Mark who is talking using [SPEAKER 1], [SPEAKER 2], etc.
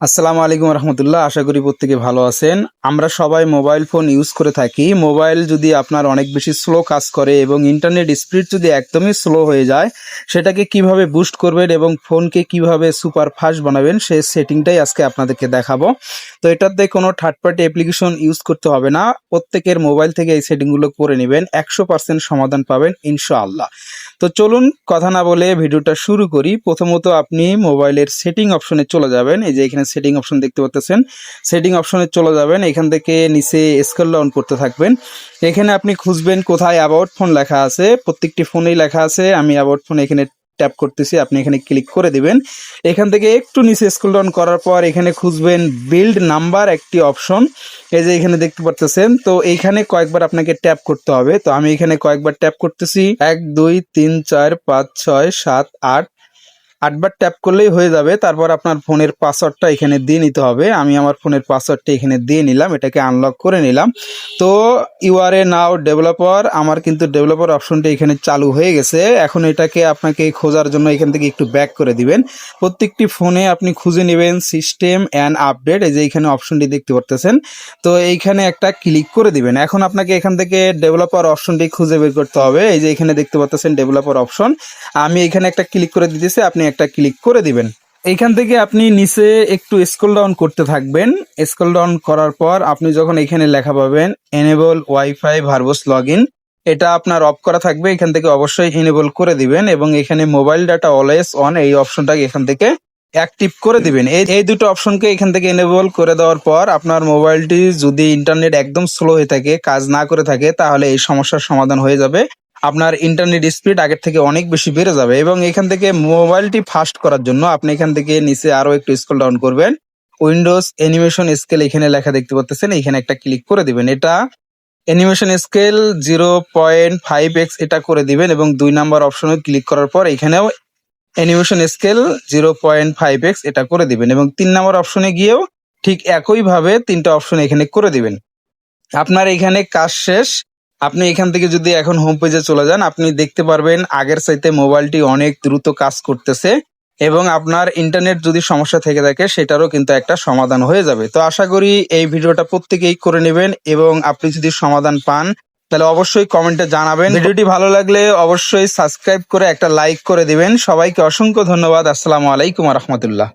[SPEAKER 1] আসসালামু আলাইকুম রহমতুল্লাহ। আশা করি প্রত্যেকে ভালো আছেন। আমরা সবাই মোবাইল ফোন ইউজ করে থাকি। মোবাইল যদি আপনার অনেক বেশি স্লো কাজ করে এবং ইন্টারনেট স্পিড যদি একদমই স্লো হয়ে যায়, সেটাকে কিভাবে বুস্ট করবেন এবং ফোনকে কিভাবে সুপার ফাস্ট বানাবেন সেই সেটিংটাই আজকে আপনাদেরকে দেখাবো। তো এটাতে কোনো থার্ড পার্টি অ্যাপ্লিকেশন ইউজ করতে হবে না। প্রত্যেকের মোবাইল থেকে এই সেটিংগুলো করে নেবেন, 100% সমাধান পাবেন ইনশাআল্লাহ। তো চলুন কথা না বলে ভিডিওটা শুরু করি। প্রথমত আপনি মোবাইলের সেটিং অপশনে চলে যাবেন। এই যে এখানে সেটিং অপশন দেখতে পাচ্ছেন, সেটিং অপশনে চলে যাবেন। এখান থেকে নিচে স্ক্রল ডাউন করতে থাকবেন। এখানে আপনি খুঁজবেন কোথায় অ্যাবাউট ফোন লেখা আছে। প্রত্যেকটি ফোনেই লেখা আছে। আমি অ্যাবাউট ফোন এখানে ট্যাপ করতেছি, আপনি এখানে ক্লিক করে দিবেন। এখান থেকে একটু নিচে স্ক্রল ডাউন করার পর এখানে খুঁজবেন বিল্ড নাম্বার একটি অপশন। এই যে এখানে দেখতে পাচ্ছেন, তো এইখানে কয়েকবার আপনাকে ট্যাপ করতে হবে। তো আমি এখানে কয়েকবার ট্যাপ করতেছি, 1 2 3 4 5 6 7 8 8বার ট্যাপ করলেই হয়ে যাবে। তারপর আপনার ফোনের পাসওয়ার্ডটা এখানে দিয়ে নিতে হবে। আমি আমার ফোনের পাসওয়ার্ডটা এখানে দিয়ে নিলাম, এটাকে আনলক করে নিলাম। তো you R A now developer, আমার কিন্তু ডেভেলপার অপশনটা এখানে চালু হয়ে গেছে। এখন এটাকে আপনাকে খোঁজার জন্য এখান থেকে একটু ব্যাক করে দিবেন। প্রত্যেকটি ফোনে আপনি খুঁজে নেবেন সিস্টেম অ্যান্ড আপডেট, এই যে এখানে অপশনটি দেখতে পারতেছেন। তো এইখানে একটা ক্লিক করে দিবেন। এখন আপনাকে এখান থেকে ডেভেলপার অপশনটি খুঁজে বের করতে হবে। এই যে এখানে দেখতে পাচ্ছেন ডেভেলপার অপশন, আমি এখানে একটা ক্লিক করে দিতেছি, আপনি একটা ক্লিক করে দিবেন। এইখান থেকে আপনি নিচে একটু স্ক্রল ডাউন করতে থাকবেন। স্ক্রল ডাউন করার পর আপনি যখন এখানে লেখা পাবেন এনেবল ওয়াইফাই ভার্বস লগইন, এটা আপনার অফ করা থাকবে। এখান থেকে অবশ্যই এনেবল করে দিবেন এবং এখানে মোবাইল ডাটা অলওয়েজ অন এই অপশনটাকে এখান থেকে অ্যাক্টিভ করে দিবেন। এই দুটো অপশনকে এখান থেকে এনেবল করে দেওয়ার পর আপনার মোবাইলটি যদি ইন্টারনেট একদম স্লো হয়ে থাকে, কাজ না করে থাকে, তাহলে এই সমস্যার সমাধান হয়ে যাবে। আপনার ইন্টারনেট স্পিড আগের থেকে অনেক বেশি বেড়ে যাবে এবং এখান থেকে মোবাইলটি ফাস্ট করার জন্য আপনি এখান থেকে নিচে আরো একটু স্ক্রল ডাউন করবেন। উইন্ডোজ অ্যানিমেশন স্কেল এখানে লেখা দেখতে পাচ্ছেন, এখানে একটা ক্লিক করে দিবেন। এটা অ্যানিমেশন স্কেল 0.5x এটা করে দিবেন এবং 2 নাম্বার অপশনে ক্লিক করার পর এখানেও অ্যানিমেশন স্কেল 0.5x এটা করে দিবেন এবং 3 নাম্বার অপশনে গিয়েও ঠিক একইভাবে 3টা অপশন এখানে করে দিবেন। আপনার এখানে কাজ শেষ। আপনি এখান থেকে যদি এখন হোম পেজে চলে যান, আপনি দেখতে পারবেন আগের চাইতে মোবাইলটি অনেক দ্রুত কাজ করতেছে এবং আপনার ইন্টারনেট যদি সমস্যা থেকে থাকে সেটারও কিন্তু একটা সমাধান হয়ে যাবে। তো আশা করি এই ভিডিওটা প্রত্যেকেই করে নেবেন এবং আপনি যদি সমাধান পান তাহলে অবশ্যই কমেন্টে জানাবেন। ভিডিওটি ভালো লাগলে অবশ্যই সাবস্ক্রাইব করে একটা লাইক করে দিবেন। সবাইকে অসংখ্য ধন্যবাদ। আসসালামু আলাইকুম রহমতুল্লাহ।